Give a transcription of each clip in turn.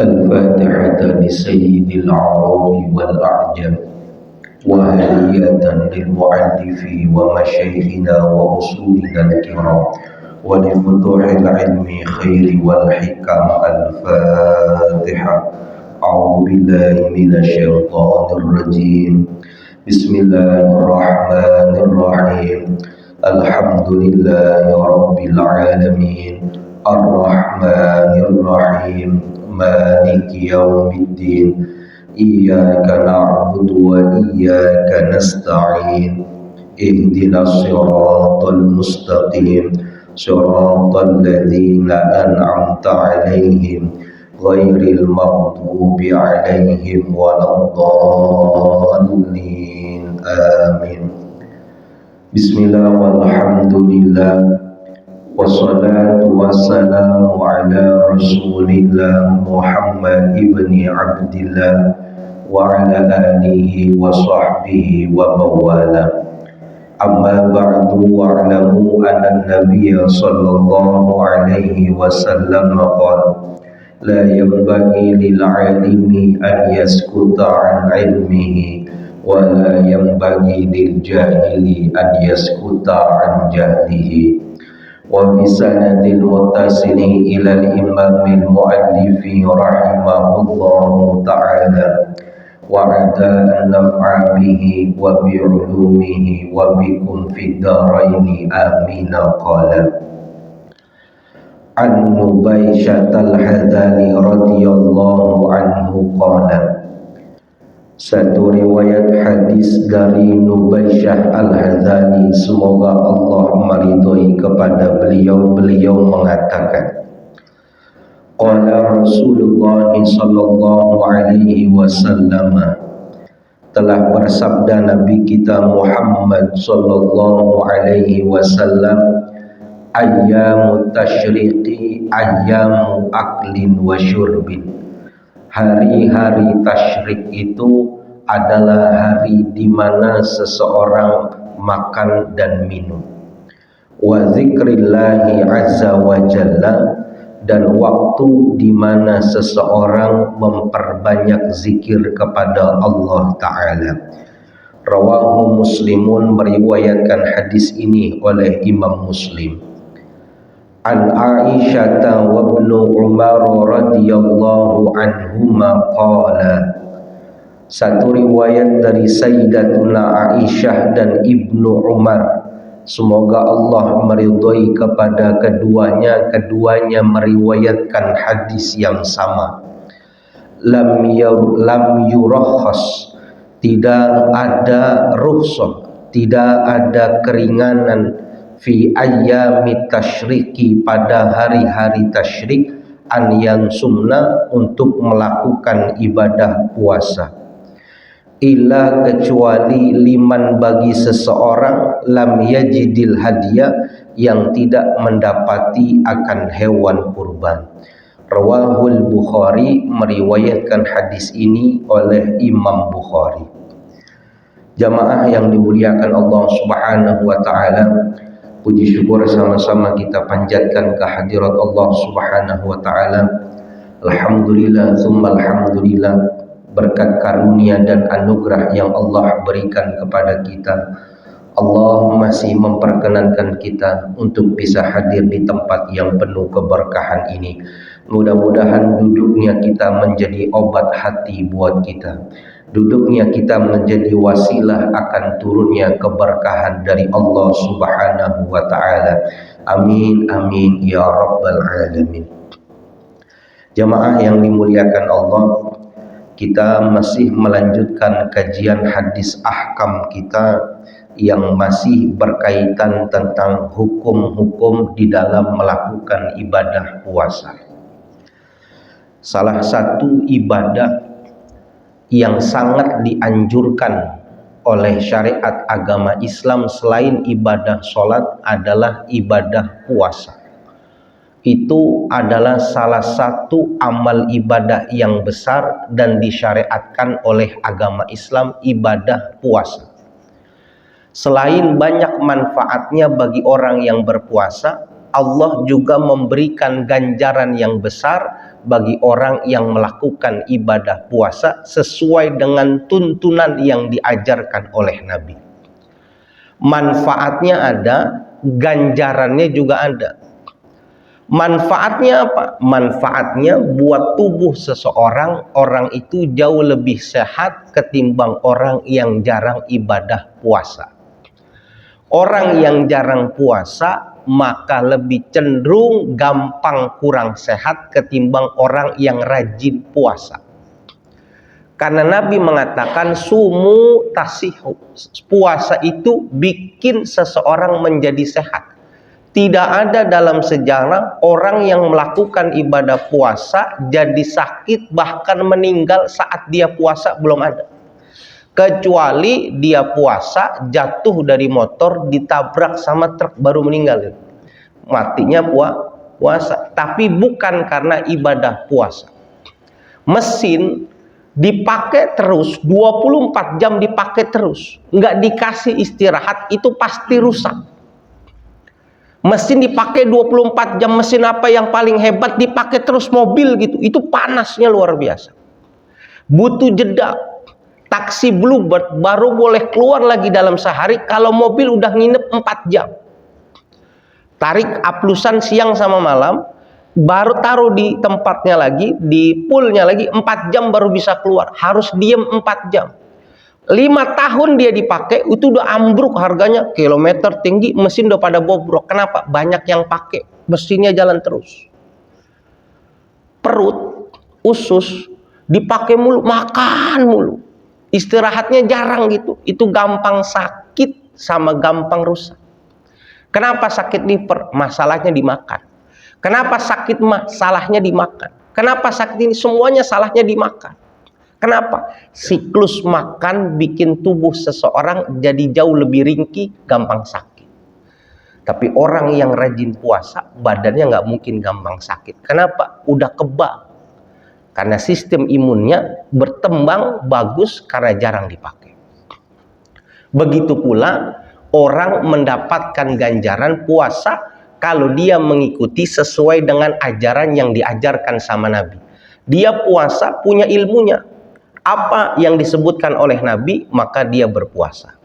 الفاتحة لسيد العرب والأعجم وهدية للمؤلف ومشايخنا وأصولنا الكرام ولفتوح العلم خير والحكم. الفاتحة. أعوذ بالله من الشيطان الرجيم. بسم الله الرحمن الرحيم. الحمد لله رب العالمين الرحمن الرحيم مالك يوم الدين إياك نعبد وإياك نستعين اهدنا الصراط المستقيم صراط الذين أنعمت عليهم غير المغضوب عليهم ولا الضالين آمين. Bismillah walhamdulillah wassalatu wassalamu ala rasulillah Muhammad ibni Abdillah wa ala alihi wa sahbihi wa mawala. Amma ba'du wa'lamu anna nabiyya sallallahu alaihi wasallam qala la yanbaghi lil 'alimi an yaskuta 'an 'ilmihi wa la yanbaghi lil jahili an yaskuta 'an jahlihi. Wa bi sanadil muttasili ila al imamil muallifi rahimahullahu ta'ala wa ada an naf'a bihi wa bi ulumihi wa bikum fid daraini amin. Qala an Nubaisyatal Hadzali radhiyallahu anhu qala, satu riwayat hadis dari Nubaisyah Al-Hadzali, semoga Allah meridhoi kepada beliau mengatakan, qala Rasulullah sallallahu alaihi wasallam, telah bersabda Nabi kita Muhammad sallallahu alaihi wasallam, ayyamu tasyriqi ayyamu aklin wa syurbin. Hari-hari tasyrik itu adalah hari di mana seseorang makan dan minum. Wa zikrillahi azza wa jalla, dan waktu di mana seseorang memperbanyak zikir kepada Allah Ta'ala. Rawahu Muslimun, meriwayatkan hadis ini oleh Imam Muslim. An Aisyah wa ibnu Umar radhiyallahu anhuma qala, satu riwayat dari Sayyidatuna Aisyah dan Ibnu Umar, semoga Allah meridhoi kepada keduanya meriwayatkan hadis yang sama. Lam yurakhas, tidak ada rukhsah, tidak ada keringanan fi ayyami tasyriki, pada hari-hari tasyrik, an yansumna, untuk melakukan ibadah puasa, illa, kecuali liman, bagi seseorang, lam yajidil hadiah, yang tidak mendapati akan hewan kurban. Rawahul Bukhari, meriwayatkan hadis ini oleh Imam Bukhari. Jamaah yang dimuliakan Allah Subhanahu wa taala, puji syukur sama-sama kita panjatkan kehadirat Allah Subhanahu wa taala. Alhamdulillah tsumma alhamdulillah, berkat karunia dan anugerah yang Allah berikan kepada kita, Allah masih memperkenankan kita untuk bisa hadir di tempat yang penuh keberkahan ini. Mudah-mudahan duduknya kita menjadi obat hati buat kita. Duduknya kita menjadi wasilah akan turunnya keberkahan dari Allah Subhanahu wa ta'ala. Amin amin ya rabbal alamin. Jamaah yang dimuliakan Allah, kita masih melanjutkan kajian hadis ahkam kita yang masih berkaitan tentang hukum-hukum di dalam melakukan ibadah puasa. Salah satu ibadah yang sangat dianjurkan oleh syariat agama Islam selain ibadah sholat adalah ibadah puasa. Itu adalah salah satu amal ibadah yang besar dan disyariatkan oleh agama Islam, ibadah puasa. Selain banyak manfaatnya bagi orang yang berpuasa, Allah juga memberikan ganjaran yang besar bagi orang yang melakukan ibadah puasa sesuai dengan tuntunan yang diajarkan oleh Nabi. Manfaatnya ada, ganjarannya juga ada. Manfaatnya apa? Manfaatnya buat tubuh seseorang, orang itu jauh lebih sehat ketimbang orang yang jarang ibadah puasa. Orang yang jarang puasa maka lebih cenderung gampang kurang sehat ketimbang orang yang rajin puasa. Karena Nabi mengatakan sumu tasihu, puasa itu bikin seseorang menjadi sehat. Tidak ada dalam sejarah orang yang melakukan ibadah puasa jadi sakit bahkan meninggal saat dia puasa, belum ada. Kecuali dia puasa jatuh dari motor ditabrak sama truk baru meninggal. Matinya puasa, tapi bukan karena ibadah puasa. Mesin dipakai terus 24 jam, dipakai terus, nggak dikasih istirahat, itu pasti rusak. Mesin dipakai 24 jam, mesin apa yang paling hebat dipakai terus, mobil gitu, itu panasnya luar biasa, butuh jeda. Taksi Bluebird baru boleh keluar lagi dalam sehari kalau mobil udah nginep 4 jam. Tarik aplusan siang sama malam, baru taruh di tempatnya lagi, di poolnya lagi, 4 jam baru bisa keluar, harus diem 4 jam. 5 tahun dia dipakai, itu udah ambruk harganya, kilometer tinggi, mesin udah pada bobrok. Kenapa? Banyak yang pakai, mesinnya jalan terus. Perut, usus, dipakai mulu, makan mulu, istirahatnya jarang gitu, itu gampang sakit sama gampang rusak. Kenapa sakit liver? Masalahnya dimakan. Kenapa sakit mah? Salahnya dimakan. Kenapa sakit ini? Semuanya salahnya dimakan. Kenapa? Siklus makan bikin tubuh seseorang jadi jauh lebih ringkih, gampang sakit. Tapi orang yang rajin puasa, badannya nggak mungkin gampang sakit. Kenapa? Udah kebal. Karena sistem imunnya berkembang bagus karena jarang dipakai. Begitu pula orang mendapatkan ganjaran puasa kalau dia mengikuti sesuai dengan ajaran yang diajarkan sama Nabi. Dia puasa punya ilmunya. Apa yang disebutkan oleh Nabi, maka dia berpuasa.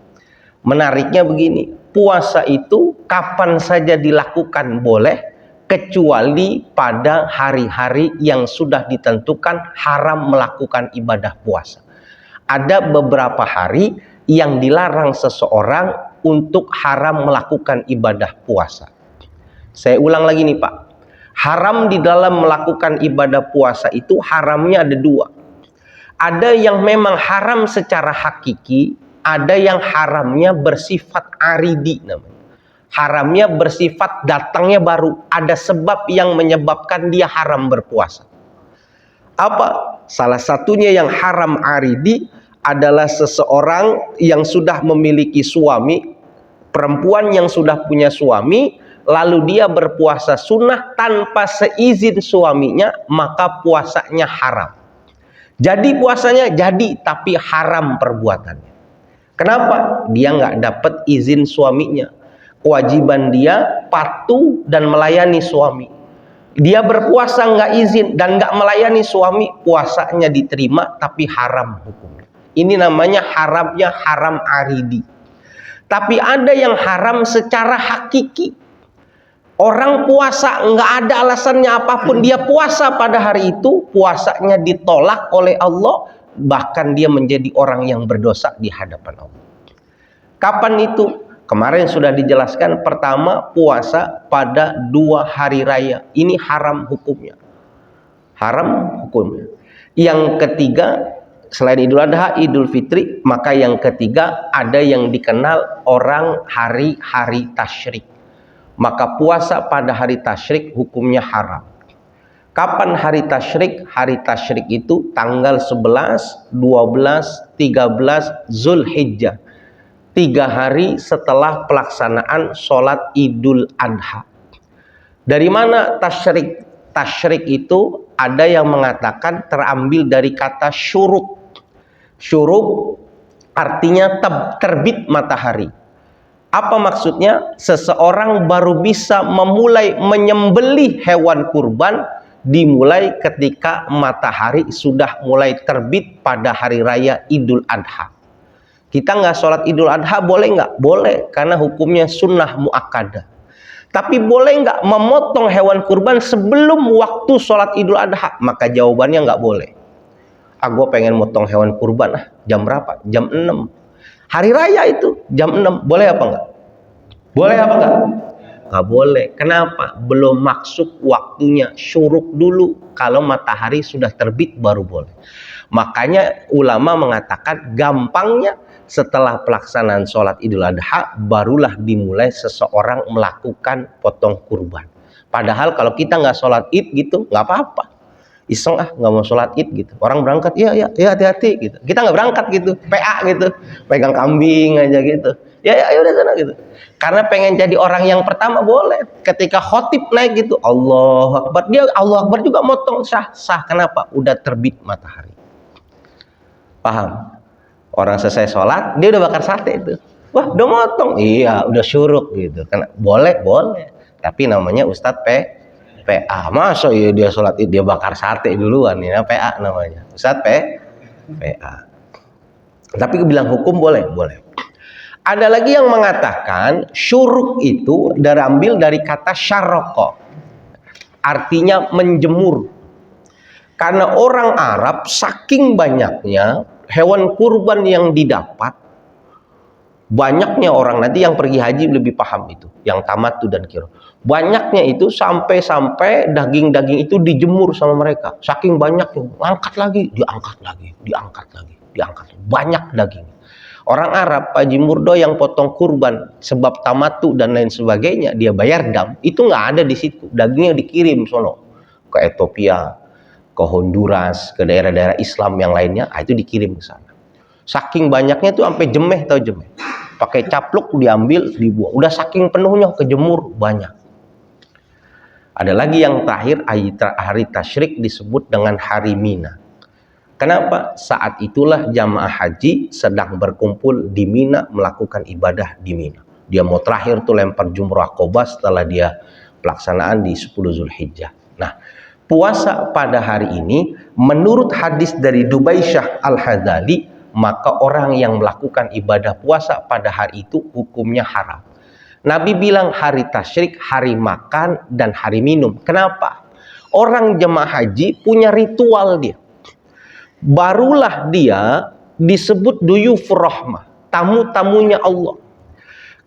Menariknya begini, puasa itu kapan saja dilakukan boleh, kecuali pada hari-hari yang sudah ditentukan haram melakukan ibadah puasa. Ada beberapa hari yang dilarang seseorang untuk haram melakukan ibadah puasa. Saya ulang lagi nih Pak, haram di dalam melakukan ibadah puasa itu haramnya ada dua. Ada yang memang haram secara hakiki, ada yang haramnya bersifat aridi namanya. Haramnya bersifat datangnya baru, ada sebab yang menyebabkan dia haram berpuasa. Apa? Salah satunya yang haram aridi adalah seseorang yang sudah memiliki suami, perempuan yang sudah punya suami, lalu dia berpuasa sunnah tanpa seizin suaminya, maka puasanya haram. Jadi puasanya jadi, tapi haram perbuatannya. Kenapa? Dia nggak dapat izin suaminya. Kewajiban dia patuh dan melayani suami. Dia berpuasa nggak izin dan nggak melayani suami, puasanya diterima tapi haram hukumnya. Ini namanya haramnya haram aridi. Tapi ada yang haram secara hakiki. Orang puasa nggak ada alasannya apapun, dia puasa pada hari itu, puasanya ditolak oleh Allah, bahkan dia menjadi orang yang berdosa di hadapan Allah. Kapan itu? Kemarin sudah dijelaskan, pertama puasa pada 2 hari raya, ini haram hukumnya. Haram hukumnya. Yang ketiga, selain Idul Adha, Idul Fitri, maka yang ketiga ada yang dikenal orang hari-hari tasyrik. Maka puasa pada hari tasyrik hukumnya haram. Kapan hari tasyrik? Hari tasyrik itu tanggal 11, 12, 13 Zulhijjah. 3 hari setelah pelaksanaan sholat Idul Adha. Dari mana tasyrik? Tasyrik itu ada yang mengatakan terambil dari kata syuruk. Syuruk artinya terbit matahari. Apa maksudnya? Seseorang baru bisa memulai menyembelih hewan kurban dimulai ketika matahari sudah mulai terbit pada hari raya Idul Adha. Kita nggak sholat Idul Adha boleh nggak? Boleh, karena hukumnya sunnah muakkadah. Tapi boleh nggak memotong hewan kurban sebelum waktu sholat Idul Adha? Maka jawabannya nggak boleh. Gue pengen motong hewan kurban, jam berapa? Jam 6. Hari raya itu jam 6. Boleh apa enggak? Boleh apa enggak? Nggak boleh. Kenapa? Belum masuk waktunya. Syuruk dulu. Kalau matahari sudah terbit baru boleh. Makanya ulama mengatakan gampangnya setelah pelaksanaan sholat Idul Adha barulah dimulai seseorang melakukan potong kurban. Padahal kalau kita nggak sholat Id gitu nggak apa-apa. Iseng nggak mau sholat Id gitu. Orang berangkat ya hati-hati gitu. Kita nggak berangkat gitu. PA gitu. Pegang kambing aja gitu. Ya udah sana gitu. Karena pengen jadi orang yang pertama boleh. Ketika khotib naik gitu, Allahu Akbar. Dia Allahu Akbar juga motong sah. Kenapa? Udah terbit matahari. Paham? Orang selesai sholat, dia udah bakar sate itu. Wah, udah motong. Iya, udah syuruk gitu. Karena boleh. Tapi namanya Ustadz PA. Masa iya dia sholat dia bakar sate duluan. Ini PA namanya. Ustadz PA. Tapi bilang hukum boleh. Ada lagi yang mengatakan syuruk itu diambil dari kata syaroko, artinya menjemur. Karena orang Arab saking banyaknya hewan kurban yang didapat, banyaknya orang, nanti yang pergi haji lebih paham itu, yang tamattu dan qirah. Banyaknya itu sampai daging-daging itu dijemur sama mereka. Saking banyaknya, diangkat lagi. Banyak daging. Orang Arab, Pak Haji Murdo yang potong kurban sebab tamattu dan lain sebagainya, dia bayar dam, itu nggak ada di situ. Dagingnya dikirim sono ke Ethiopia, ke Honduras, ke daerah-daerah Islam yang lainnya, itu dikirim ke sana. Saking banyaknya tuh sampai jemeh, pakai capluk diambil, dibuang. Udah saking penuhnya kejemur banyak. Ada lagi yang terakhir, hari tasyrik disebut dengan hari Mina. Kenapa? Saat itulah jamaah haji sedang berkumpul di Mina melakukan ibadah di Mina. Dia mau terakhir tuh lempar jumrah Aqabah setelah dia pelaksanaan di 10 Zulhijjah. Nah, puasa pada hari ini menurut hadis dari Dubaisyah Al-Hadzali, maka orang yang melakukan ibadah puasa pada hari itu hukumnya haram. Nabi bilang hari tasyrik, hari makan dan hari minum. Kenapa? Orang jemaah haji punya ritual dia. Barulah dia disebut duyufur rahmah, tamu-tamunya Allah.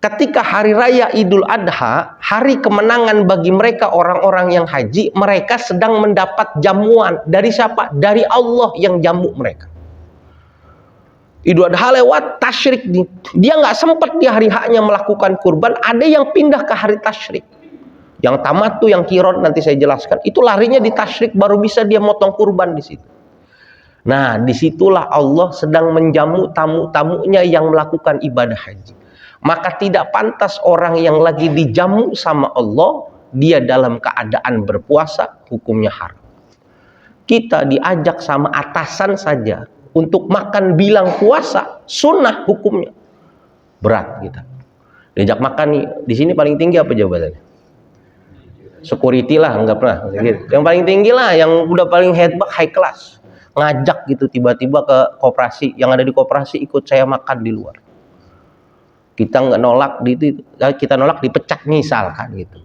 Ketika hari raya Idul Adha, hari kemenangan bagi mereka orang-orang yang haji, mereka sedang mendapat jamuan. Dari siapa? Dari Allah yang jamu mereka. Idul Adha lewat, tasyrik. Dia nggak sempat di hari haknya melakukan kurban, ada yang pindah ke hari tasyrik. Yang tamattu, yang qirah nanti saya jelaskan, itu larinya di tasyrik, baru bisa dia motong kurban di situ. Nah, disitulah Allah sedang menjamu tamu-tamunya yang melakukan ibadah haji. Maka tidak pantas orang yang lagi dijamu sama Allah, dia dalam keadaan berpuasa, hukumnya haram. Kita diajak sama atasan saja untuk makan bilang puasa, sunnah hukumnya. Berat kita. Diajak makan nih, di sini paling tinggi apa jabatannya? Security lah, enggak pernah. Yang paling tinggi lah, yang udah paling hebat, high class. Ngajak gitu tiba-tiba ke koperasi, yang ada di koperasi ikut saya makan di luar. Kita nggak nolak, kita nolak dipecat misalkan gitu.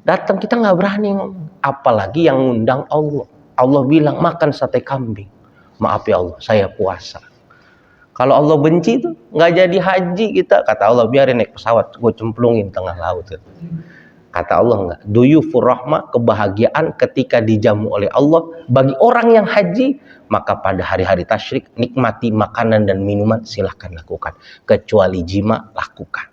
Datang kita nggak berani ngomong, apalagi yang ngundang Allah. Allah bilang makan sate kambing. Maaf ya Allah, saya puasa. Kalau Allah benci tuh nggak jadi haji kita, kata Allah biarin naik pesawat, gue cemplungin tengah laut. Gitu. Kata Allah enggak, duyufur rahmah, kebahagiaan ketika dijamu oleh Allah bagi orang yang haji, maka pada hari-hari tasyrik nikmati makanan dan minuman, silahkan lakukan, kecuali jima lakukan.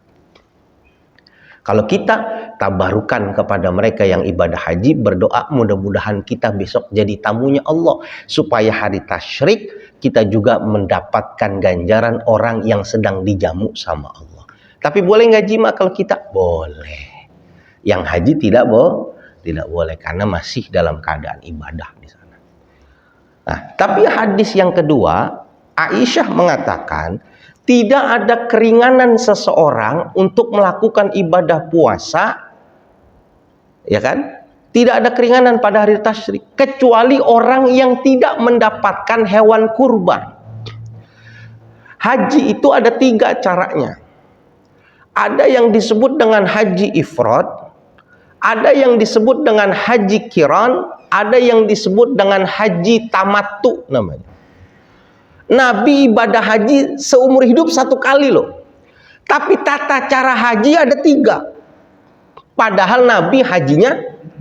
Kalau kita tabarukan kepada mereka yang ibadah haji, berdoa mudah-mudahan kita besok jadi tamunya Allah, supaya hari tasyrik kita juga mendapatkan ganjaran orang yang sedang dijamu sama Allah. Tapi boleh nggak jima kalau kita? Boleh. Yang haji tidak boleh karena masih dalam keadaan ibadah di sana. Nah, tapi hadis yang kedua, Aisyah mengatakan tidak ada keringanan seseorang untuk melakukan ibadah puasa, ya kan? Tidak ada keringanan pada hari tasyrik kecuali orang yang tidak mendapatkan hewan kurban. Haji itu ada 3 caranya. Ada yang disebut dengan haji ifrad, ada yang disebut dengan haji kiran, ada yang disebut dengan haji tamattu namanya. Nabi ibadah haji seumur hidup 1 kali loh. Tapi tata cara haji ada 3. Padahal Nabi hajinya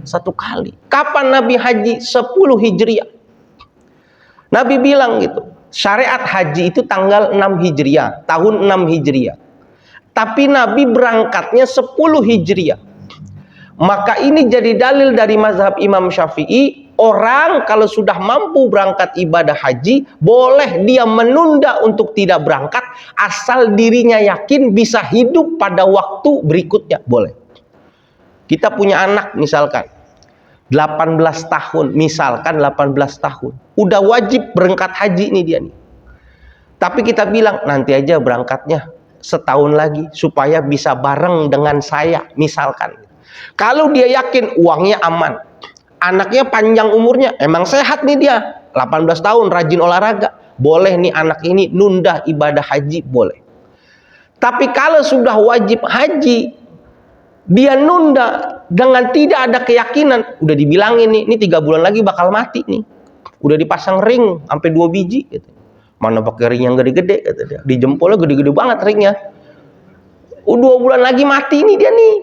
1 kali. Kapan Nabi haji? 10 Hijriah. Nabi bilang gitu, syariat haji itu tanggal 6 Hijriah, tahun 6 Hijriah. Tapi Nabi berangkatnya 10 Hijriah. Maka ini jadi dalil dari mazhab Imam Syafi'i, orang kalau sudah mampu berangkat ibadah haji, boleh dia menunda untuk tidak berangkat, asal dirinya yakin bisa hidup pada waktu berikutnya, boleh. Kita punya anak misalkan 18 tahun, misalkan 18 tahun, udah wajib berangkat haji nih dia nih. Tapi kita bilang nanti aja berangkatnya setahun lagi supaya bisa bareng dengan saya misalkan. Kalau dia yakin uangnya aman, anaknya panjang umurnya, emang sehat nih dia, 18 tahun rajin olahraga, boleh nih anak ini nunda ibadah haji, boleh. Tapi kalau sudah wajib haji, dia nunda dengan tidak ada keyakinan, udah dibilangin nih, ini 3 bulan lagi bakal mati nih, udah dipasang ring sampai 2 biji gitu. Mana pakai ring yang gede-gede kata dia. Di jempolnya gede-gede banget ringnya. 2 bulan lagi mati nih dia nih.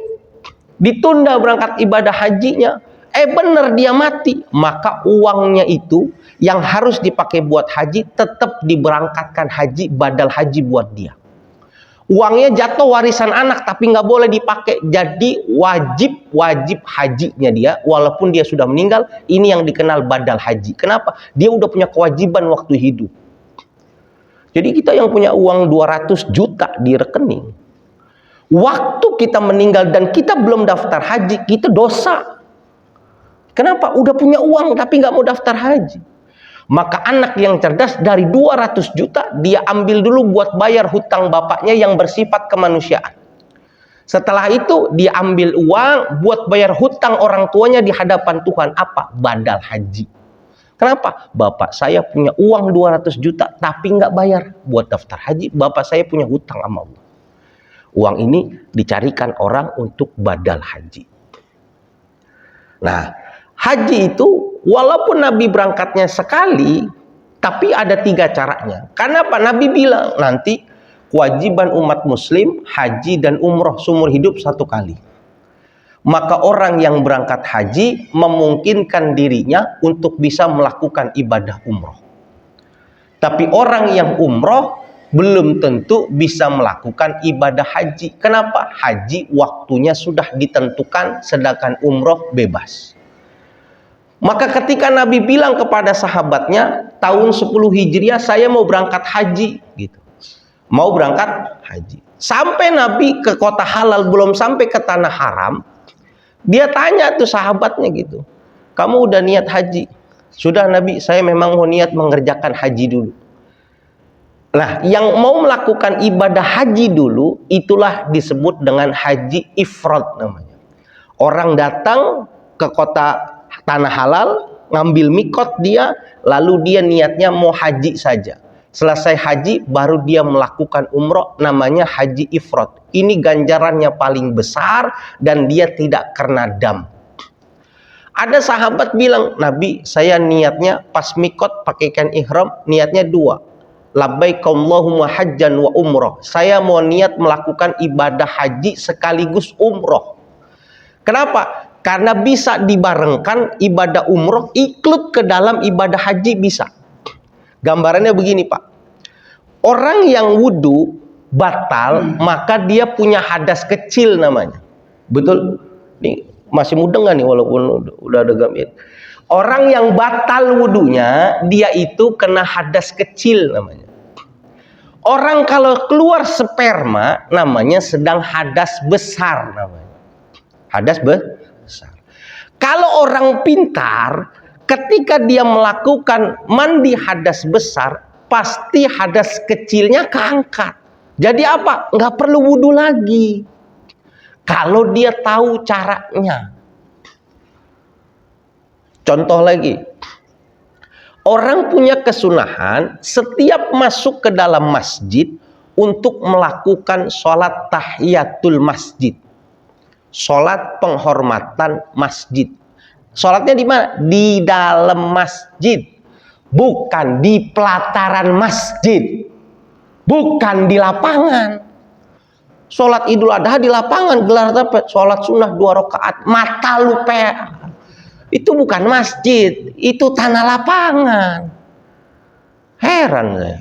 Ditunda berangkat ibadah hajinya. Bener dia mati. Maka uangnya itu yang harus dipakai buat haji tetap diberangkatkan haji, badal haji buat dia. Uangnya jatuh warisan anak tapi nggak boleh dipakai. Jadi wajib hajinya dia walaupun dia sudah meninggal. Ini yang dikenal badal haji. Kenapa? Dia udah punya kewajiban waktu hidup. Jadi kita yang punya uang 200 juta di rekening, waktu kita meninggal dan kita belum daftar haji, kita dosa. Kenapa? Udah punya uang tapi nggak mau daftar haji. Maka anak yang cerdas dari 200 juta, dia ambil dulu buat bayar hutang bapaknya yang bersifat kemanusiaan. Setelah itu dia ambil uang buat bayar hutang orang tuanya di hadapan Tuhan. Apa? Badal haji. Kenapa? Bapak saya punya uang 200 juta tapi nggak bayar buat daftar haji. Bapak saya punya hutang sama Allah. Uang ini dicarikan orang untuk badal haji. Nah, haji itu walaupun Nabi berangkatnya sekali, tapi ada 3 caranya. Kenapa? Nabi bilang nanti kewajiban umat muslim haji dan umroh seumur hidup 1 kali. Maka orang yang berangkat haji memungkinkan dirinya untuk bisa melakukan ibadah umroh. Tapi orang yang umroh belum tentu bisa melakukan ibadah haji. Kenapa? Haji waktunya sudah ditentukan, sedangkan umroh bebas. Maka ketika Nabi bilang kepada sahabatnya, tahun 10 Hijriah saya mau berangkat haji, gitu. Mau berangkat haji. Sampai Nabi ke kota halal, belum sampai ke tanah haram, dia tanya tuh sahabatnya gitu, kamu udah niat haji? Sudah Nabi, saya memang mau niat mengerjakan haji dulu. Nah, yang mau melakukan ibadah haji dulu, itulah disebut dengan haji ifrad namanya. Orang datang ke kota tanah halal, ngambil mikot dia, lalu dia niatnya mau haji saja. Selesai haji, baru dia melakukan umroh, namanya haji ifrad. Ini ganjarannya paling besar dan dia tidak kena dam. Ada sahabat bilang, Nabi, saya niatnya pas mikot pakaikan ihram, niatnya 2. Labbaik Allahumma hajjan wa umroh. Saya mau niat melakukan ibadah haji sekaligus umroh. Kenapa? Karena bisa dibarengkan ibadah umroh ikut ke dalam ibadah haji bisa. Gambarannya begini Pak, orang yang wudhu batal, maka dia punya hadas kecil namanya. Betul? Nih masih muda nggak nih walaupun udah ada gamit. Orang yang batal wudhunya, dia itu kena hadas kecil namanya. Orang kalau keluar sperma, namanya sedang hadas besar namanya. Hadas besar. Kalau orang pintar, ketika dia melakukan mandi hadas besar, pasti hadas kecilnya keangkat. Jadi apa? Nggak perlu wudhu lagi. Kalau dia tahu caranya. Contoh lagi, orang punya kesunahan setiap masuk ke dalam masjid untuk melakukan sholat tahiyatul masjid, sholat penghormatan masjid. Sholatnya di mana? Di dalam masjid, bukan di pelataran masjid, bukan di lapangan. Sholat Idul Adha di lapangan, gelar apa? Sholat sunnah 2 rakaat, mata lu itu bukan masjid, itu tanah lapangan. Heran saya.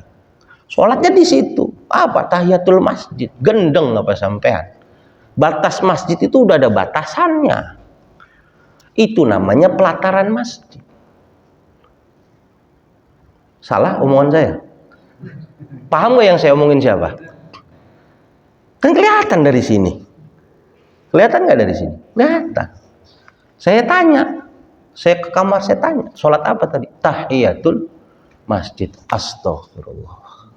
Sholatnya di situ. Apa tahiyatul masjid? Gendeng apa sampean? Batas masjid itu udah ada batasannya. Itu namanya pelataran masjid. Salah omongan saya? Paham gak yang saya omongin siapa? Kan kelihatan dari sini. Kelihatan gak dari sini? Kelihatan. Saya tanya. Saya ke kamar, saya tanya. Sholat apa tadi? Tahiyatul masjid. Astagfirullah.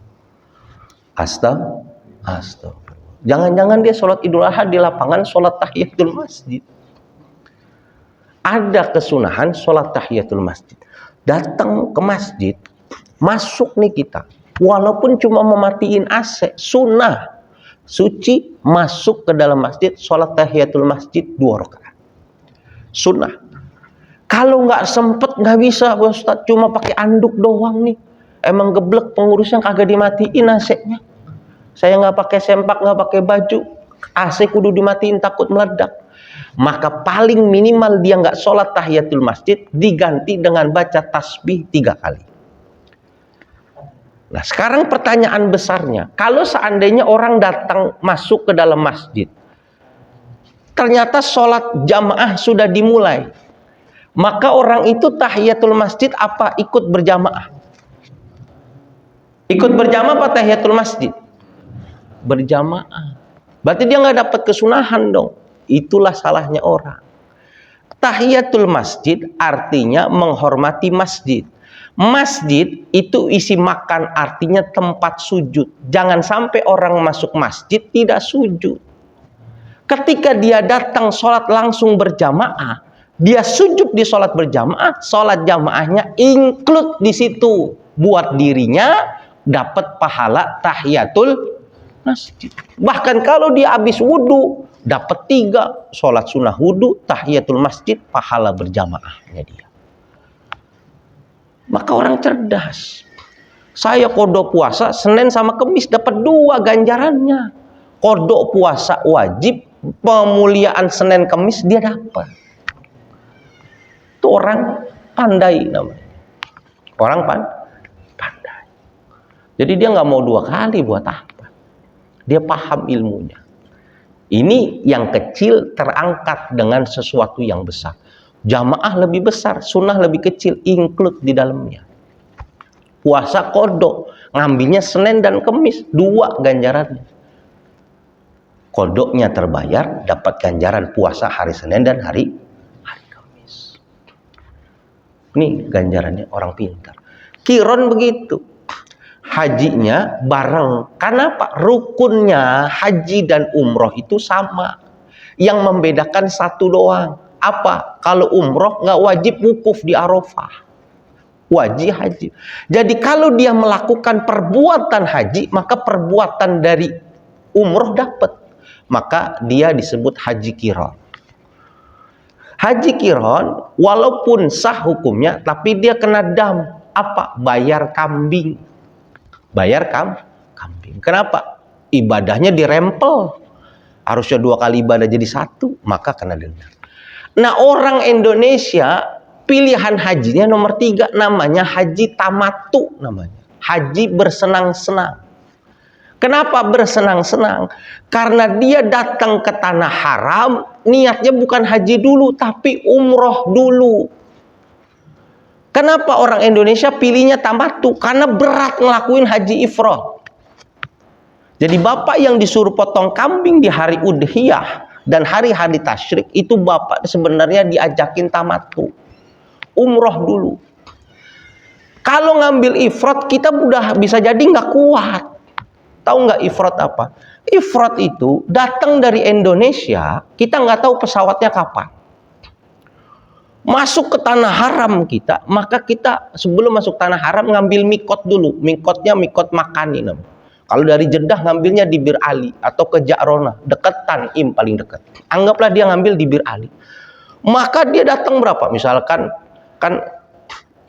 Astagfirullah. Jangan-jangan dia sholat Idul Adha di lapangan, sholat tahiyatul masjid. Ada kesunahan sholat tahiyatul masjid. Datang ke masjid, masuk nih kita. Walaupun cuma mematiin AC, sunnah. Suci, masuk ke dalam masjid, sholat tahiyatul masjid 2 rakaat. Sunnah. Kalau nggak sempet, nggak bisa, Ustaz, cuma pakai anduk doang nih. Emang geblek pengurusnya kagak dimatiin AC-nya. Saya nggak pakai sempak, nggak pakai baju. AC kudu dimatiin takut meledak. Maka paling minimal dia nggak sholat tahiyatul masjid, diganti dengan baca tasbih 3 kali. Nah sekarang pertanyaan besarnya, kalau seandainya orang datang masuk ke dalam masjid, ternyata sholat jamaah sudah dimulai, maka orang itu tahiyatul masjid apa ikut berjamaah? Ikut berjamaah apa tahiyatul masjid? Berjamaah. Berarti dia nggak dapat kesunahan dong. Itulah salahnya orang. Tahiyatul masjid artinya menghormati masjid. Masjid itu isi makan, artinya tempat sujud. Jangan sampai orang masuk masjid tidak sujud. Ketika dia datang sholat langsung berjamaah, dia sujud di sholat berjamaah, sholat jamaahnya include di situ. Buat dirinya dapat pahala tahiyatul masjid. Bahkan kalau dia habis wudhu, dapat 3, sholat sunnah wudhu, tahiyatul masjid, pahala berjamaahnya dia. Maka orang cerdas. Saya kodok puasa Senin sama Kamis dapat 2 ganjarannya. Kodok puasa wajib, pemuliaan Senin Kamis dia dapat. Itu orang pandai namanya. Orang pandai. Jadi dia nggak mau 2 kali buat apa? Dia paham ilmunya. Ini yang kecil terangkat dengan sesuatu yang besar. Jamaah lebih besar, sunnah lebih kecil, include di dalamnya. Puasa kodok, ngambilnya Senin dan Kamis, 2 ganjarannya. Kodoknya terbayar, dapat ganjaran puasa hari Senin dan hari Kamis. Ini ganjarannya orang pintar. Qiron begitu. Hajinya bareng. Kenapa? Rukunnya haji dan umroh itu sama. Yang membedakan satu doang. Apa? Kalau umroh nggak wajib wukuf di Arafah. Wajib haji. Jadi kalau dia melakukan perbuatan haji, maka perbuatan dari umroh dapat. Maka dia disebut haji qiron. Haji qiron walaupun sah hukumnya, tapi dia kena dam. Apa? Bayar kambing. Bayar kambing. Kenapa? Ibadahnya dirempel. Harusnya 2 kali ibadah jadi 1, maka kena denda. Nah orang Indonesia pilihan hajinya nomor 3, namanya haji tamattu namanya. Haji bersenang-senang. Kenapa bersenang-senang? Karena dia datang ke tanah haram, niatnya bukan haji dulu, tapi umroh dulu. Kenapa orang Indonesia pilihnya tamattu? Karena berat ngelakuin haji ifrad. Jadi bapak yang disuruh potong kambing di hari udhiyah dan hari-hari tasyrik, itu bapak sebenarnya diajakin tamattu. Umroh dulu. Kalau ngambil ifrad, kita udah bisa jadi nggak kuat. Tahu nggak ifrad apa? Ifrad itu datang dari Indonesia, kita nggak tahu pesawatnya kapan. masuk ke tanah haram kita, maka kita sebelum masuk tanah haram ngambil mikot dulu. Mikotnya mikot makani namanya. Kalau dari Jeddah ngambilnya di Bir Ali atau ke Ja'rona, dekat Tanim paling dekat. Anggaplah dia ngambil di Bir Ali. Maka dia datang berapa? Misalkan kan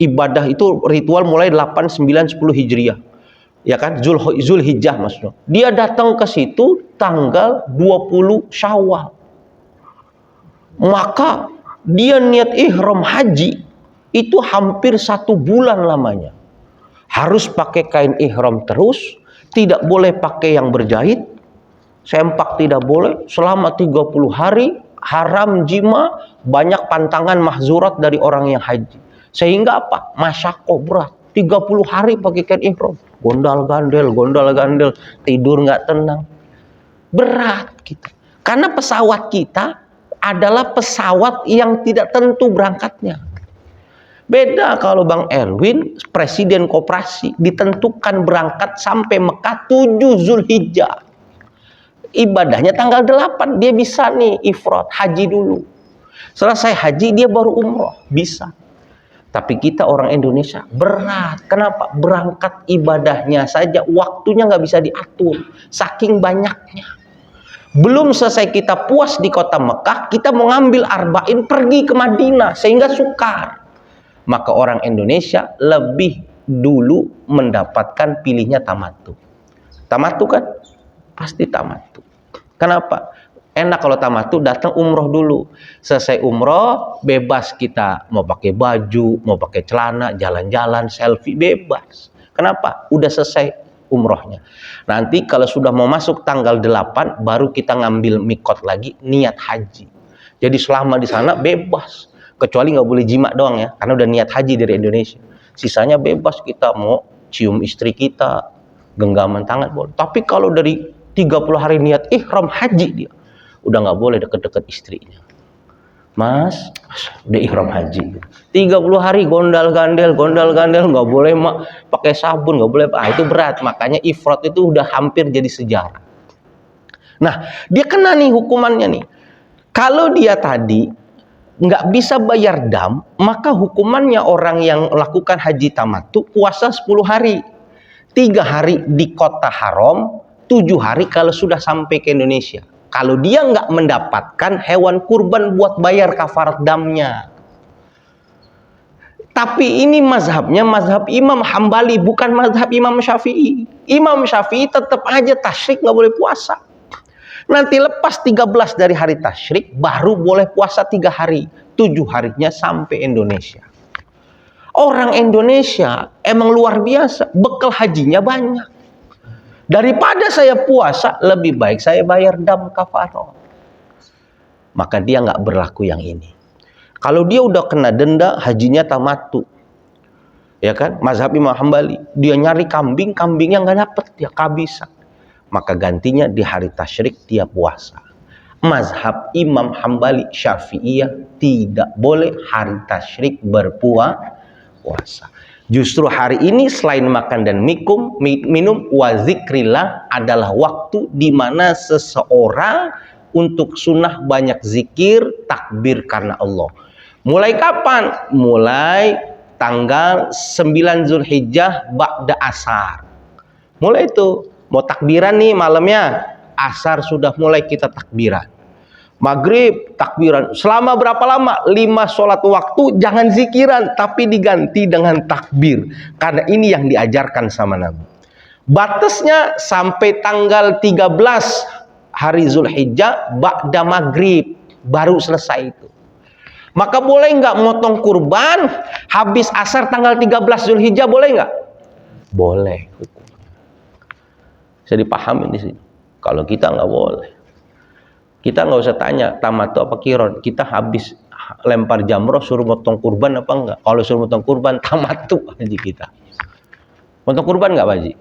ibadah itu ritual mulai 8, 9, 10 Hijriah. Ya kan? Zulhijjah maksudnya. Dia datang ke situ tanggal 20 Syawal. Maka dia niat ihram haji itu hampir 1 bulan lamanya. Harus pakai kain ihram terus, tidak boleh pakai yang berjahit, sempak tidak boleh, selama 30 hari, haram jima, banyak pantangan mahzurat dari orang yang haji. Sehingga apa? Masyakoh berat, 30 hari pakai kain ihram, gondal-gandel, tidur nggak tenang. Berat kita. Karena pesawat kita adalah pesawat yang tidak tentu berangkatnya. Beda kalau Bang Erwin, presiden koperasi, ditentukan berangkat sampai Mekah 7 Zulhijjah. Ibadahnya tanggal 8, dia bisa nih ifrat, haji dulu. Selesai haji dia baru umroh, bisa. Tapi kita orang Indonesia berat. Kenapa? Berangkat ibadahnya saja waktunya nggak bisa diatur, saking banyaknya. Belum selesai kita puas di kota Mekah, kita mau ngambil arba'in pergi ke Madinah sehingga sukar. Maka orang Indonesia lebih dulu mendapatkan pilihnya tamattu. Tamattu kan? Pasti tamattu. Kenapa? Enak kalau tamattu, datang umroh dulu. Selesai umroh, bebas kita mau pakai baju, mau pakai celana, jalan-jalan, selfie, bebas. Kenapa? Udah selesai umrohnya. Nanti kalau sudah mau masuk tanggal 8 baru kita ngambil mikot lagi, niat haji. Jadi selama di sana bebas, kecuali nggak boleh jima doang ya, karena udah niat haji dari Indonesia. Sisanya bebas, kita mau cium istri kita, genggaman tangan boleh. Tapi kalau dari 30 hari niat ihram haji dia, udah nggak boleh deket-deket istrinya. Mas, udah ihram haji. 30 hari gondal-gandel, nggak boleh pakai sabun, nggak boleh. Itu berat. Makanya ifrat itu udah hampir jadi sejarah. Nah, dia kena nih hukumannya nih. Kalau dia tadi nggak bisa bayar dam, maka hukumannya orang yang melakukan haji tamattu puasa 10 hari. 3 hari di kota haram, 7 hari kalau sudah sampai ke Indonesia. Kalau dia nggak mendapatkan hewan kurban buat bayar kafarat damnya. Tapi ini mazhabnya mazhab Imam Hambali, bukan mazhab Imam Syafi'i. Imam Syafi'i tetap aja tasyrik nggak boleh puasa. Nanti lepas 13 dari hari tasyrik, baru boleh puasa 3 hari. 7 harinya sampai Indonesia. Orang Indonesia emang luar biasa, bekal hajinya banyak. Daripada saya puasa, lebih baik saya bayar dam kafarah. Maka dia nggak berlaku yang ini. Kalau dia udah kena denda, hajinya tamattu, ya kan? Mazhab Imam Hambali, dia nyari kambing, kambingnya nggak dapet, dia kehabisan. Maka gantinya di hari tasyrik dia puasa. Mazhab Imam Hambali Syafi'iyah tidak boleh hari tasyrik berpuasa. Justru hari ini selain makan dan minum, wa zikrillah adalah waktu di mana seseorang untuk sunnah banyak zikir, takbir karena Allah. Mulai kapan? Mulai tanggal 9 Zulhijjah ba'da asar. Mulai itu, mau takbiran nih malamnya, asar sudah mulai kita takbiran. Maghrib takbiran selama berapa lama? 5 sholat waktu, jangan zikiran tapi diganti dengan takbir, karena ini yang diajarkan sama Nabi. Batasnya sampai tanggal 13 hari Zulhijjah ba'da maghrib baru selesai itu. Maka boleh nggak motong kurban habis asar tanggal 13 Zulhijjah, boleh nggak? Boleh. Bisa dipahami di sini. Kalau kita nggak boleh. Kita nggak usah tanya tamattu apa kiron. Kita habis lempar jamroh suruh motong kurban apa enggak? Kalau suruh motong kurban tamattu haji kita. Motong kurban nggak Pak Haji?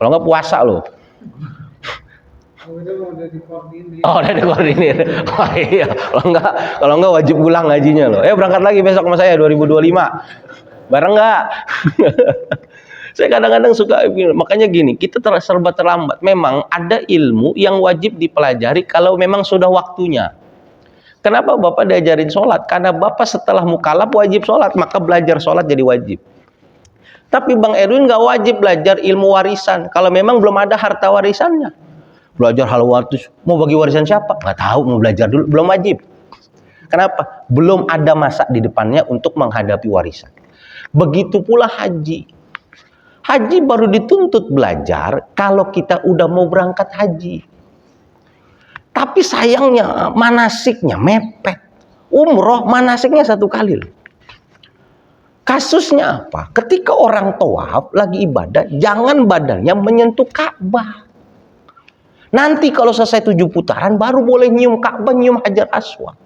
Kalau nggak puasa loh. Oh, udah dikoordinir. Oh iya. Kalau nggak wajib pulang hajinya loh. Berangkat lagi besok sama saya 2025. Bareng nggak? Saya kadang-kadang suka, makanya gini, kita serba terlambat. Memang ada ilmu yang wajib dipelajari kalau memang sudah waktunya. Kenapa Bapak diajarin sholat? Karena Bapak setelah mukallaf wajib sholat, maka belajar sholat jadi wajib. Tapi Bang Erwin nggak wajib belajar ilmu warisan kalau memang belum ada harta warisannya. Belajar hal waris, mau bagi warisan siapa? Nggak tahu, mau belajar dulu, belum wajib. Kenapa? Belum ada masa di depannya untuk menghadapi warisan. Begitu pula haji. Haji baru dituntut belajar kalau kita udah mau berangkat haji. Tapi sayangnya manasiknya mepet. Umroh manasiknya 1 kali. Kasusnya apa? Ketika orang tawaf lagi ibadah, jangan badannya menyentuh Ka'bah. Nanti kalau selesai 7 putaran baru boleh nyium Ka'bah, nyium Hajar Aswad.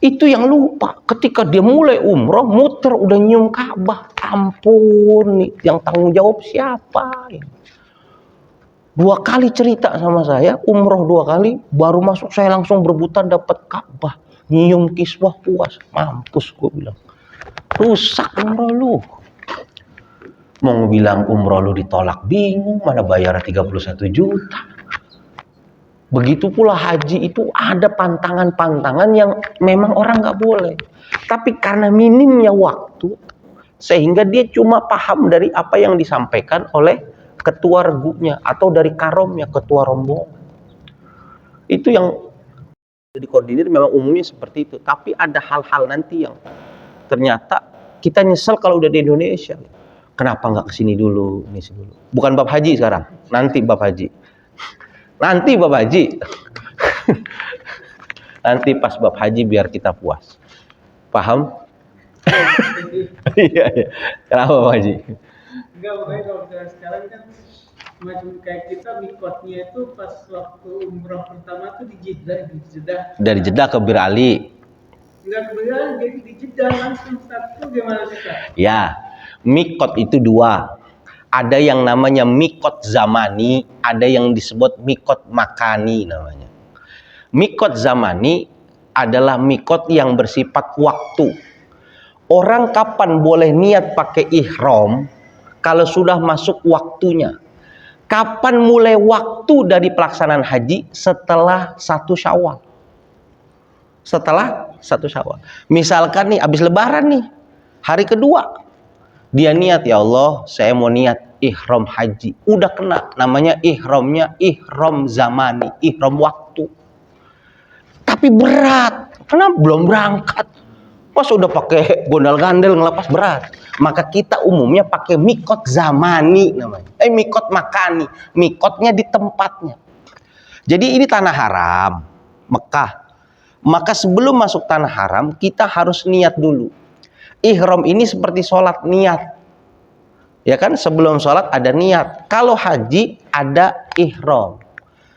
Itu yang lupa. Ketika dia mulai umroh, muter udah nyium Ka'bah. Ampun, nih, yang tanggung jawab siapa? 2 kali cerita sama saya, umroh 2 kali, baru masuk saya langsung berebutan dapat Ka'bah, nyium kiswah puas, mampus gue bilang, rusak umroh lu. Mau bilang umroh lu ditolak bingung, mana bayar 31 juta. Begitu pula haji itu ada pantangan-pantangan yang memang orang nggak boleh, tapi karena minimnya waktu, sehingga dia cuma paham dari apa yang disampaikan oleh ketua regunya atau dari karomnya, ketua rombongan. Itu yang dikoordinir memang umumnya seperti itu. Tapi ada hal-hal nanti yang ternyata kita nyesel kalau udah di Indonesia. Kenapa nggak kesini dulu, ini dulu. Bukan bab haji sekarang, nanti bab haji. Nanti bab haji. Nanti pas bab haji biar kita puas. Paham? Iya, iya. Kenapa Bab Haji? Enggak, makanya kalau sekarang kan macam kayak kita mikotnya itu pas waktu umroh pertama tuh di Jeddah. Dari Jeddah ke Bir Ali. Enggak kebetulan jadi di Jeddah langsung satu gimana sih Kak? Ya, mikot itu 2. Ada yang namanya mikot zamani, ada yang disebut mikot makani namanya. Mikot zamani adalah mikot yang bersifat waktu. Orang kapan boleh niat pakai ihram? Kalau sudah masuk waktunya. Kapan mulai waktu dari pelaksanaan haji? Setelah 1 Syawal. Setelah 1 Syawal. Misalkan nih habis lebaran nih, hari kedua. Dia niat, ya Allah, saya mau niat ihram haji. Udah kena namanya ihramnya ihram zamani, ihram waktu. Tapi berat. Kenapa belum berangkat? Pas udah pakai gondal-gandel ngelepas berat. Maka kita umumnya pakai mikot zamani namanya. Mikot makani. Mikotnya di tempatnya. Jadi ini tanah haram, Mekah. Maka sebelum masuk tanah haram, kita harus niat dulu. Ihram ini seperti sholat, niat. Ya kan, sebelum sholat ada niat. Kalau haji ada ihram.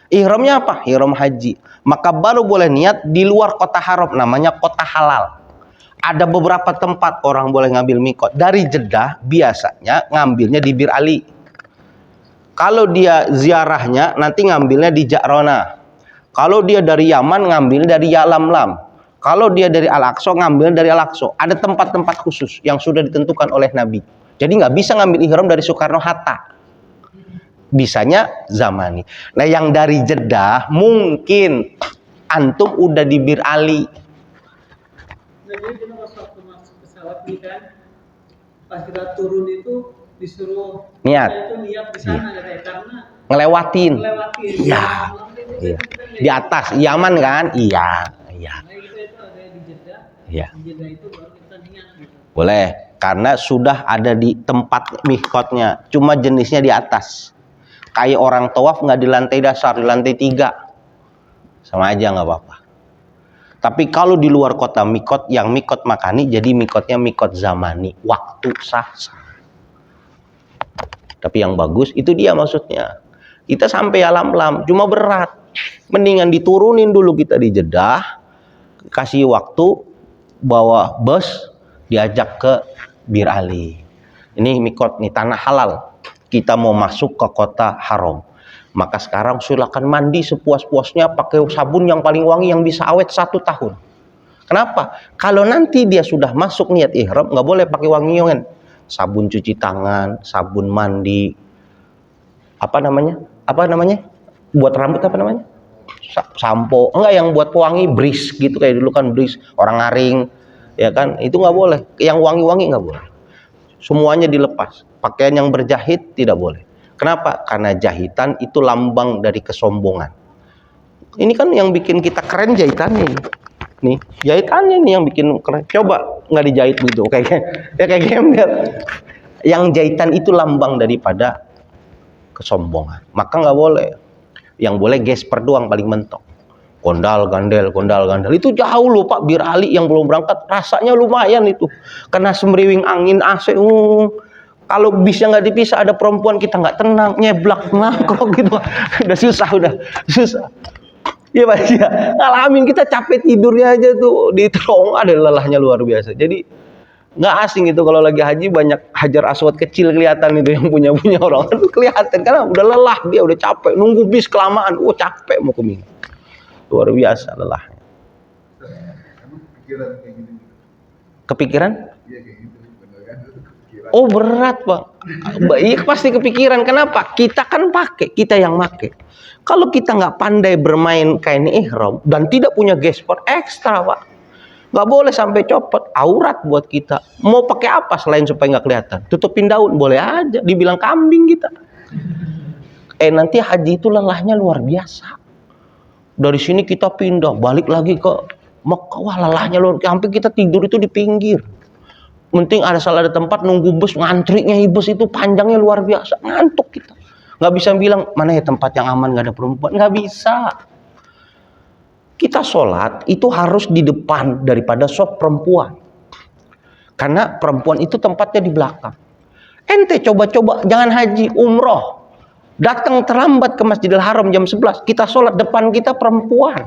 Ihramnya apa? Ihram haji. Maka baru boleh niat di luar kota haram, namanya kota halal. Ada beberapa tempat orang boleh ngambil mikot. Dari Jeddah biasanya ngambilnya di Bir Ali. Kalau dia ziarahnya nanti ngambilnya di Ja'rona. Kalau dia dari Yaman ngambil dari Yalamlam. Kalau dia dari Al-Aqsa ngambil dari Al-Aqsa. Ada tempat-tempat khusus yang sudah ditentukan oleh Nabi. Jadi nggak bisa ngambil ihram dari Soekarno-Hatta. Bisanya zamani. Nah yang dari Jeddah mungkin antum udah di Bir Ali. Nah jadi kita pas waktu masuk pesawat nih kan, pas kita turun itu disuruh Niat. Itu niat di sana katanya, karena Ngelewatin. Iya. Iya. Di atas Yaman kan? Iya. Iya. Nah kita itu ada di Jeddah. Iya. Di Jeddah itu baru kita niat gitu. Boleh, karena sudah ada di tempat mikotnya, cuma jenisnya di atas. Kayak orang tawaf nggak di lantai dasar, di lantai 3. Sama aja nggak apa-apa. Tapi kalau di luar kota mikot, yang mikot makani, jadi mikotnya mikot zamani, waktu sah. Tapi yang bagus itu dia maksudnya. Kita sampai Yalamlam, cuma berat. Mendingan diturunin dulu kita di Jeddah, kasih waktu, bawa bus, diajak ke Bir Ali. Ini mikot, nih tanah halal. Kita mau masuk ke kota haram. Maka sekarang silakan mandi sepuas-puasnya, pakai sabun yang paling wangi yang bisa awet 1 tahun. Kenapa? Kalau nanti dia sudah masuk niat ihram, nggak boleh pakai wangian. Sabun cuci tangan, sabun mandi, apa namanya? Buat rambut apa namanya? sampo, enggak yang buat pewangi bris gitu, kayak dulu kan bris orang ngaring, ya kan, itu nggak boleh. Yang wangi-wangi nggak boleh. Semuanya dilepas. Pakaian yang berjahit tidak boleh. Kenapa? Karena jahitan itu lambang dari kesombongan. Ini kan yang bikin kita keren jahitannya ini. Nih, jahitannya nih yang bikin keren. Coba nggak dijahit gitu, kayak gembel. Yang jahitan itu lambang daripada kesombongan. Maka nggak boleh. Yang boleh gesper doang paling mentok. Gondal gandel itu jauh loh Pak. Bir Ali yang belum berangkat rasanya lumayan itu, kena semriwing angin AC. Kalau bisnya nggak dipisah, ada perempuan kita nggak tenang, nyeblak ngakok gitu. Udah susah. Iya Pak, ya. Ngalamin, kita capek tidurnya aja tuh di terowongan, ada lelahnya luar biasa. Jadi nggak asing itu kalau lagi haji, banyak hajar aswad kecil kelihatan itu yang punya orang itu kelihatan, karena udah lelah, dia udah capek nunggu bis kelamaan, capek mau ke Mina. Luar biasa lelahnya. Kepikiran? Iya kayak gitu. Oh berat Pak. Iya pasti kepikiran. Kenapa? Kita kan pakai, kita yang pakai. Kalau kita nggak pandai bermain kain ihram dan tidak punya gesper ekstra Pak, nggak boleh sampai copot aurat buat kita. Mau pakai apa selain supaya nggak kelihatan? Tutupin daun boleh aja, dibilang kambing kita. Nanti haji itu lelahnya luar biasa. Dari sini kita pindah, balik lagi ke Mekah, wah lelahnya luar biasa. Sampai kita tidur itu di pinggir. Penting ada tempat nunggu bus, ngantrinya bus itu panjangnya luar biasa, ngantuk kita. Nggak bisa bilang mana ya tempat yang aman nggak ada perempuan, nggak bisa. Kita sholat itu harus di depan daripada sop perempuan, karena perempuan itu tempatnya di belakang. Ente coba-coba jangan haji, umroh, datang terlambat ke Masjidil Haram jam 11, kita sholat depan kita perempuan,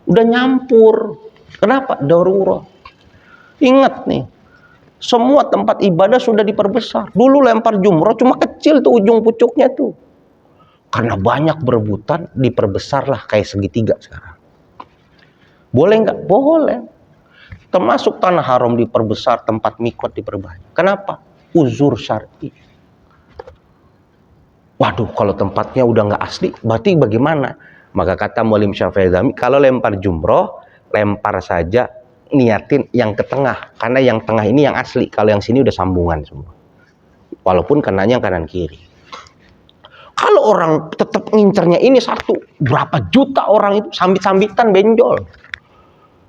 udah nyampur. Kenapa? Darurat. Ingat nih, semua tempat ibadah sudah diperbesar. Dulu lempar jumroh cuma kecil tuh ujung pucuknya tuh, karena banyak berebutan diperbesarlah kayak segitiga sekarang. Boleh nggak? Boleh. Termasuk tanah haram diperbesar, tempat mikot diperbanyak. Kenapa? Uzur syar'i. Waduh, kalau tempatnya udah nggak asli, berarti bagaimana? Maka kata Muallim Syafi'i Zami, kalau lempar jumroh, lempar saja, niatin yang ke tengah, karena yang tengah ini yang asli. Kalau yang sini udah sambungan semua, walaupun kenanya yang kanan kiri. Kalau orang tetap ngincernya ini satu, berapa juta orang itu sambit-sambitan benjol.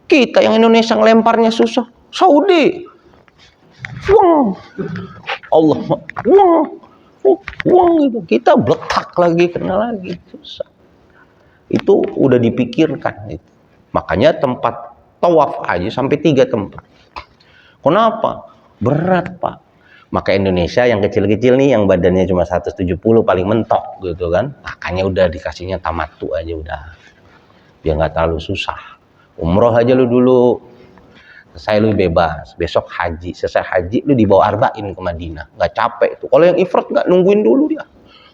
Kita yang Indonesia ngelemparnya susah. Saudi, wong, Allah, wong itu kita bletak lagi, kena lagi, susah. Itu udah dipikirkan itu. Makanya tempat tawaf aja sampai 3 tempat. Kenapa? Berat Pak. Maka Indonesia yang kecil-kecil nih, yang badannya cuma 170 paling mentok gitu kan, makanya udah dikasihnya tamattu aja udah, biar nggak terlalu susah. Umroh aja lu dulu, selesai lu bebas, besok haji, selesai haji lu dibawa arba'in ke Madinah, nggak capek tuh. Kalau yang ifrat nggak, nungguin dulu dia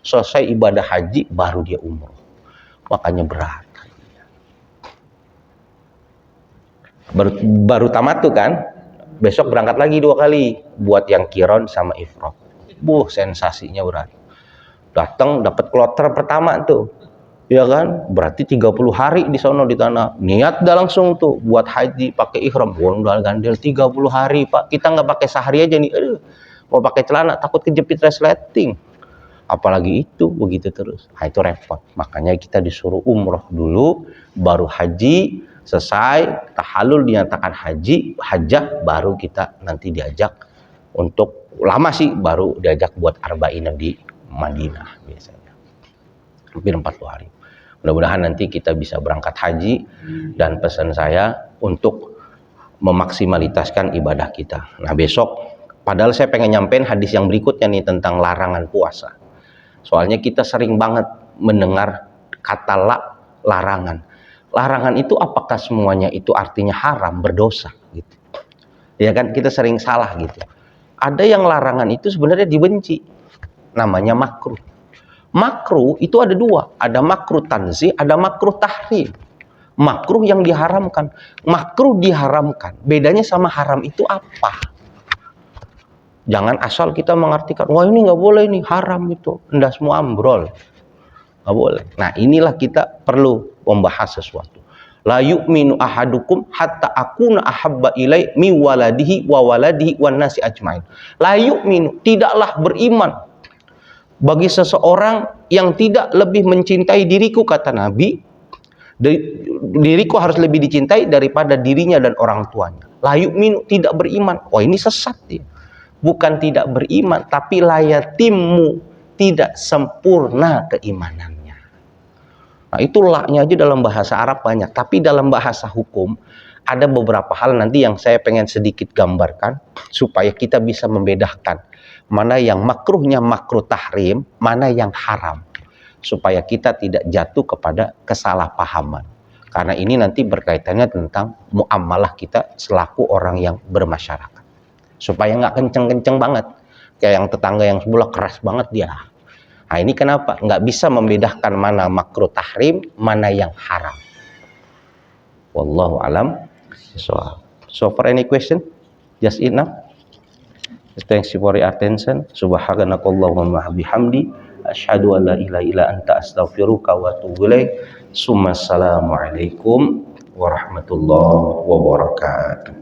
selesai ibadah haji baru dia umroh, makanya berat. Baru tamat tuh kan, besok berangkat lagi 2 kali buat yang kiron sama ifrat. Sensasinya berat. Datang dapat kloter pertama tuh, ya kan, berarti 30 hari di sono di tanah. Niat dah langsung tuh buat haji pakai ihram, gondal gandel 30 hari Pak. Kita nggak pakai sehari aja nih, mau pakai celana takut kejepit resleting, apalagi itu begitu terus. Nah itu repot. Makanya kita disuruh umroh dulu, baru haji. Selesai tahallul dinyatakan haji, hajah, baru kita nanti diajak untuk, lama sih baru diajak buat arba'in di Madinah biasanya, hampir 40 hari. Mudah-mudahan nanti kita bisa berangkat haji, dan pesan saya untuk memaksimalitaskan ibadah kita. Nah besok, padahal saya pengen nyampein hadis yang berikutnya nih tentang larangan puasa. Soalnya kita sering banget mendengar kata larangan. Larangan itu apakah semuanya itu artinya haram, berdosa gitu. Ya kan, kita sering salah gitu. Ada yang larangan itu sebenarnya dibenci, namanya makruh. Makruh itu ada 2, ada makruh tanzih, ada makruh tahrim. Makruh yang diharamkan. Makruh diharamkan, bedanya sama haram itu apa? Jangan asal kita mengartikan, wah ini nggak boleh nih, haram itu, ndak semua ambrol, nggak boleh. Nah inilah kita perlu membahas sesuatu. La yu'minu ahadukum hatta akuna ahabba ilai mi waladihi wa waladihi wan nasi ajmain. La yu'minu, tidaklah beriman bagi seseorang yang tidak lebih mencintai diriku, kata Nabi. Diriku harus lebih dicintai daripada dirinya dan orang tuanya. La yu'minu, tidak beriman. Oh, ini sesat ya. Bukan tidak beriman, tapi la yatimmu, tidak sempurna keimanannya. Nah, itu la-nya aja dalam bahasa Arab banyak, tapi dalam bahasa hukum ada beberapa hal nanti yang saya pengen sedikit gambarkan supaya kita bisa membedakan mana yang makruhnya makruh tahrim, mana yang haram, supaya kita tidak jatuh kepada kesalahpahaman. Karena ini nanti berkaitannya tentang muamalah kita selaku orang yang bermasyarakat. Supaya nggak kenceng-kenceng banget. Kayak yang tetangga yang sebelah keras banget dia. Nah, ini kenapa? Nggak bisa membedakan mana makruh tahrim, mana yang haram. Wallahu alam. So far any question? Just enough? Thanks for your attention. Subhanakallahumma bihamdi. Asyhadu an la ilaha illa anta astaghfiruka wa atubu ilaik. Assalamualaikum warahmatullahi wabarakatuh.